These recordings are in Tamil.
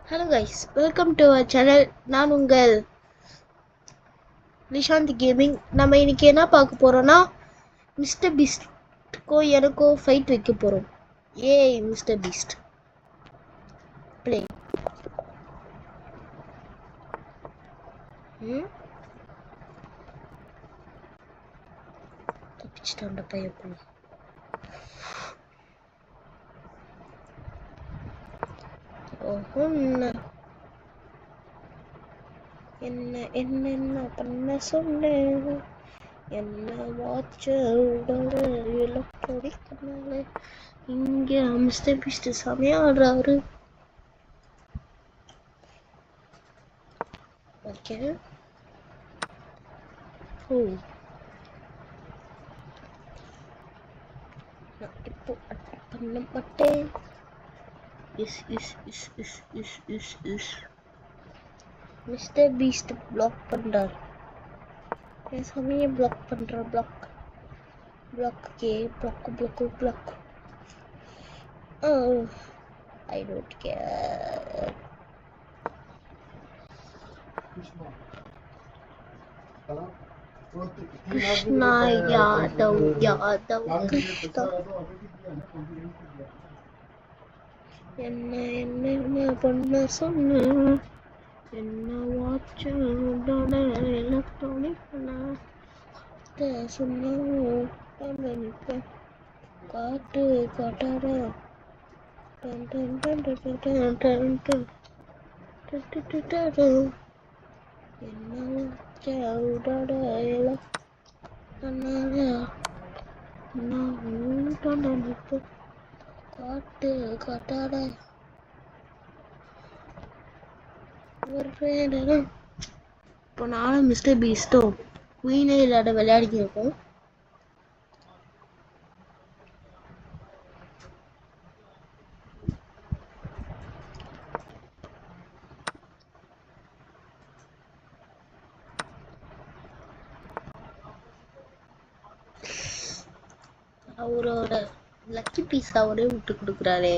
Hello guys, welcome to our channel. நான் உங்கள் நிஷாந்த் கேமிங். நம்ம இன்னைக்கு என்ன பார்க்க போறோம்னா மிஸ்டர் பீஸ்ட்கோ எனக்கோ ஃபைட் வைக்க போறோம். ஏய் மிஸ்டர் பீஸ்ட் ப்ளே. தப்பிச்சிட்டான்டா பையன் போல. ஓஹோ என்ன என்ன பண்ண சொன்னேன், என்ன வாட்ச எலக்ட்ரானிக்னால இங்க மிஸ்டர் பீஸ்ட் செமையா ஆடுறாரு. ஓகே ஓ நான் இப்போ அட்டாக் பண்ண மாட்டேன். மிஸ்டர் பீஸ்ட் பிளாக் பண்றார். என் சமய பிளாக் பண்ற block block. Oh, I don't care. Krishna Yadav Krishna. என்ன பண்ண சொன்ன, என்ன வாட்ச் எலக்ட்ரானிக் சொன்ன காட்டு காட்டார காட்டு காட்டார இப்போ நானும் மிஸ்டர் பீஸ்டும் குயினே இல்லாத விளையாடிக்க இருக்கோம். அவரோட லக்கி பீஸ் அவரே விட்டு கொடுக்குறாரே,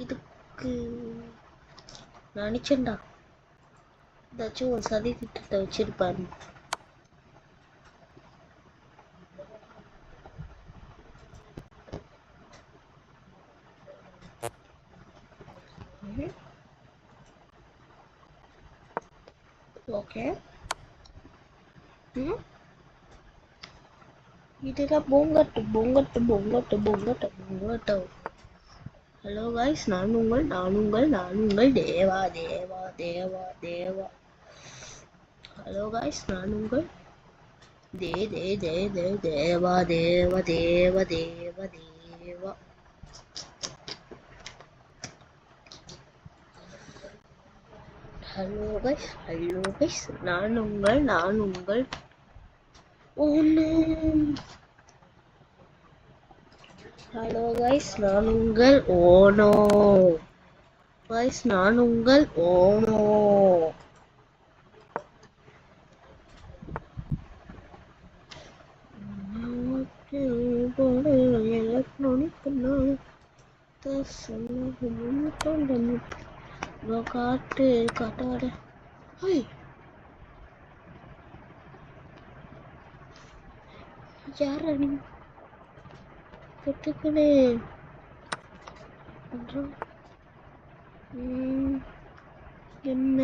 இதுக்கு நினைச்சேன்டா ஏதாச்சும் ஒரு சதி திட்டத்தை வச்சிருப்பாரு. ஓகே இதெல்லாம் பொங்கட்டு. ஹலோ காய்ஸ், நான் உங்கள் தேவா. ஹலோ காய்ஸ், நான் உங்கள் தேவா. ஹலோ காய்ஸ், நான் உங்கள் ஹலோ காய்ஸ், நான் உங்கள் ஓனோ. காய்ஸ், நான் உங்கள் ஓனோ. எலக்ட்ரானிக் காட்டு காட்டாட. யாரா நீ கட்டுக்கணே? என்ன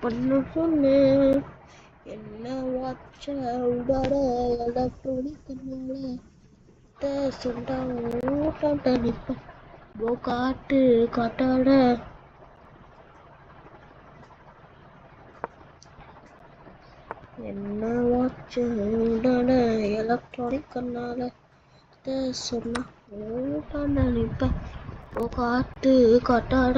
பண்ண சொன்னேன், என்ன வாட்ச உடாட எலக்ட்ரானிக்னால சொன்ன நிப்ப காட்டு காட்டாட. என்ன வாட்ச உடாட எலக்ட்ரானிக்னால சொன்ன நிப்ப காட்டு காட்டாட.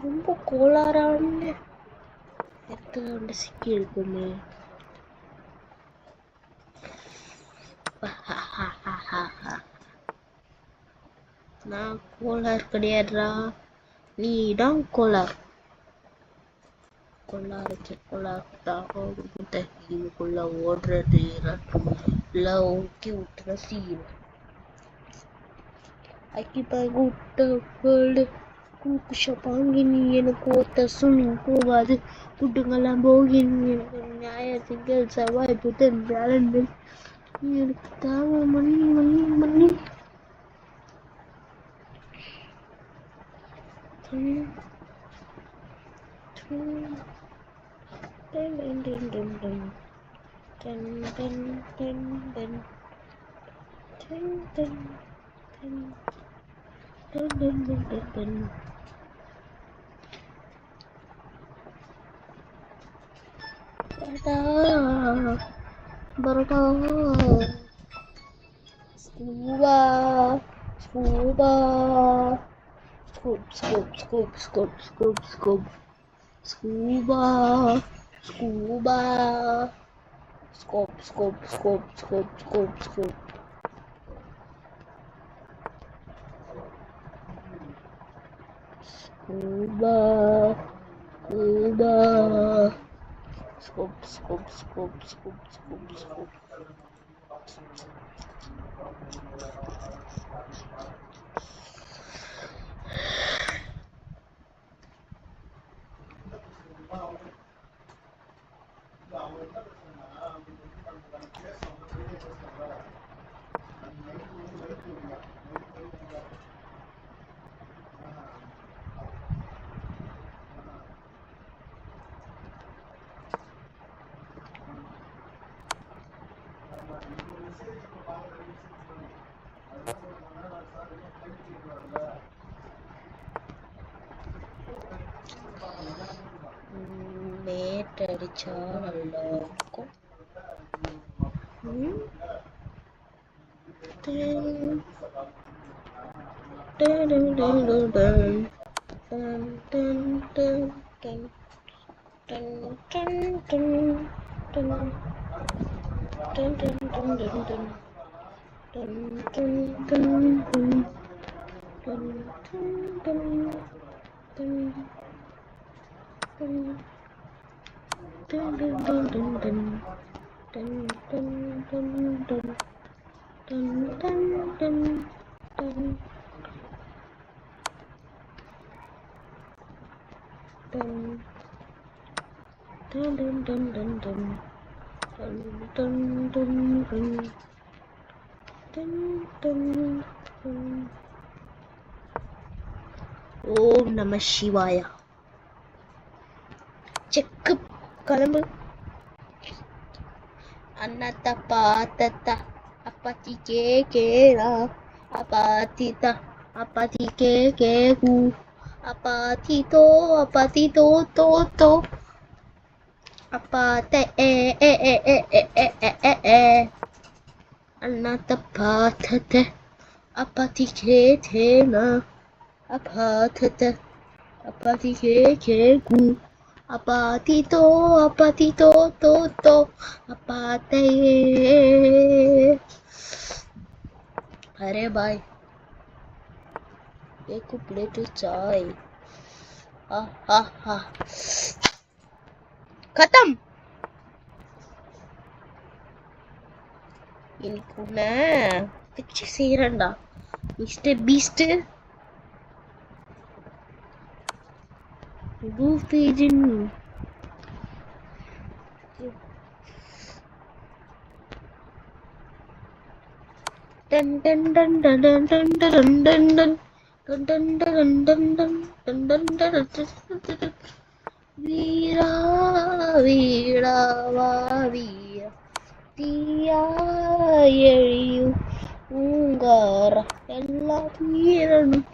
ரொம்ப கோளாறான இடத்துல வந்து சிக்கி இருக்குமே. நான் கோளாறு கிடையாதுடா, நீ தான் கோளாறு. இதுக்குள்ள ஓடுறது எல்லாம் ஓகே விட்டுற சீன் கூப்பிஷப்பாங்கினி எனக்கு ஒருத்த சும்மிங் போகாது புட்டுங்கெல்லாம் போகினி ஞாயிறு திங்கள் செவ்வாய் புதன் வியாழன் எனக்கு தாவ மணி மணி மணி Scuba, scuba, scuba, scuba, scope. Scope. மேட் அடிச்சா நல்லா இருக்கும். ஓம் நம சிவாயா. செக்கு கிளம்பு. அண்ணாத்தா பாத்தத்தா அப்பாத்தி கேரா அப்பாத்தித்தா அப்பாத்தி கேகு அப்பாத்தி தோ தோ அப்பாத்த அண்ணாத்த பாத்தத்த அப்பாத்தி கேனா அப்பாத்தத்த அப்பாத்தி கேகு அப்பாத்தி தோ அப்பாத்தே. अरे भाई एक प्लेट चाय खत्म. इनको ना पिक्चर செய்யறேன்டா மிஸ்டர் பீஸ்ட் பூஃபிஜின் டன் டன் டன் டன் டன் டன் டன் டன் டன் வீரா வீராவா வீரா தீயா எழியும் உங்கார எல்லா வீரனும்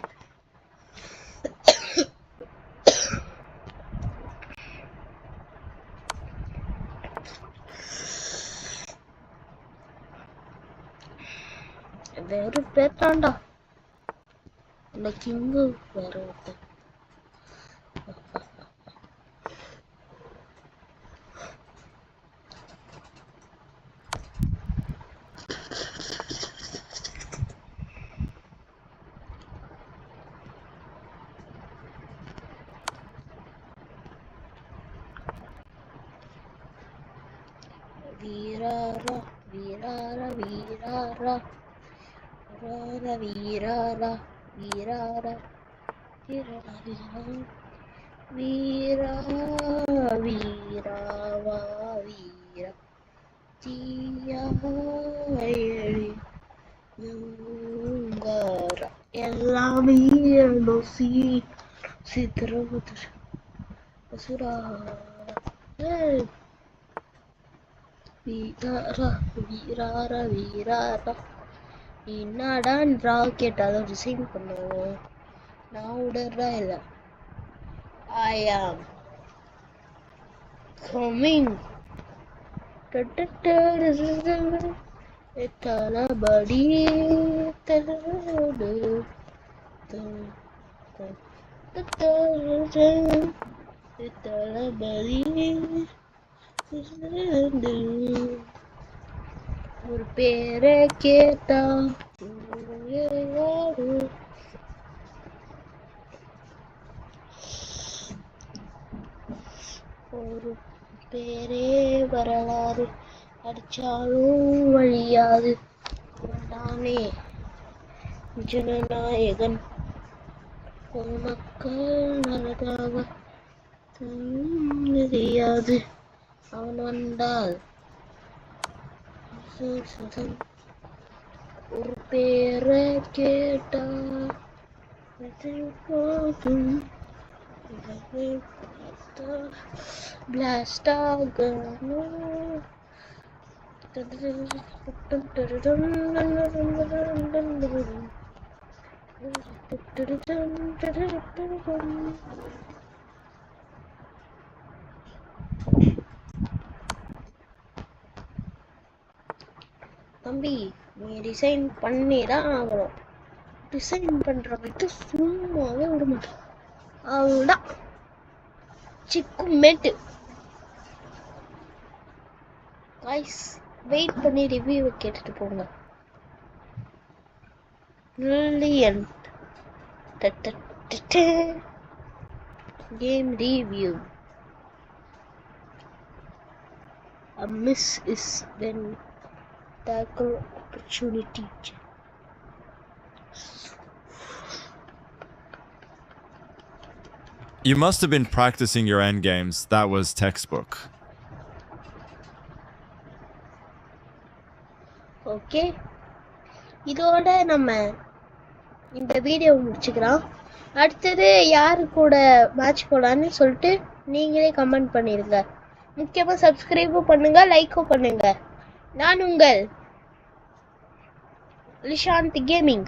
வேறு பேத்தாண்டா இந்த கிங்கு வேற ஒருத்தன். வீராரா வீராரா வீராரா வீராரா வீரா வீராவா வீரா தீயா எழி யுங்காரா எல்லாமே சித்திரமுதிர அசுரா வீராரா வீராரா வீராரா என்னடான் ராக்கெட் அதை டிசைன் பண்ணுவோம் நான் விடுறா இல்லை I am coming. Talabadi, ஒரு பேரை கேட்டா ஒரு பேரே வரலாறு அடிச்சாலும் வழியாது நானே ஜனநாயகன் மக்கள் நல்லதாக தெரியாது அவன் வந்தால் ஒரு பேரை கேட்டா போதும் blast ஆகணும் தம்பி நீ டிசைன் பண்ணிதான் ஆகணும் டிசைன் பண்றவங்க சும்மாவே விட மாட்டோம் அவ்வளோதான் சிக்குமேட்டு காய்ஸ் வெயிட் பண்ணி ரிவ்யூவை கேட்டுட்டு போங்க brilliant game review a miss is when tackle opportunity You must have been practicing your end games. That was textbook. Okay இதோட நம்ம இந்த வீடியோ முடிச்சுக்கிறோம் அடுத்தது யாரு கூட மேட்ச் போலான்னு சொல்லிட்டு நீங்களே கமெண்ட் பண்ணிருங்க முக்கியமாக சப்ஸ்கிரைபும் பண்ணுங்க லைக்கும் பண்ணுங்க நான் உங்கள் லிஷாந்த் கேமிங்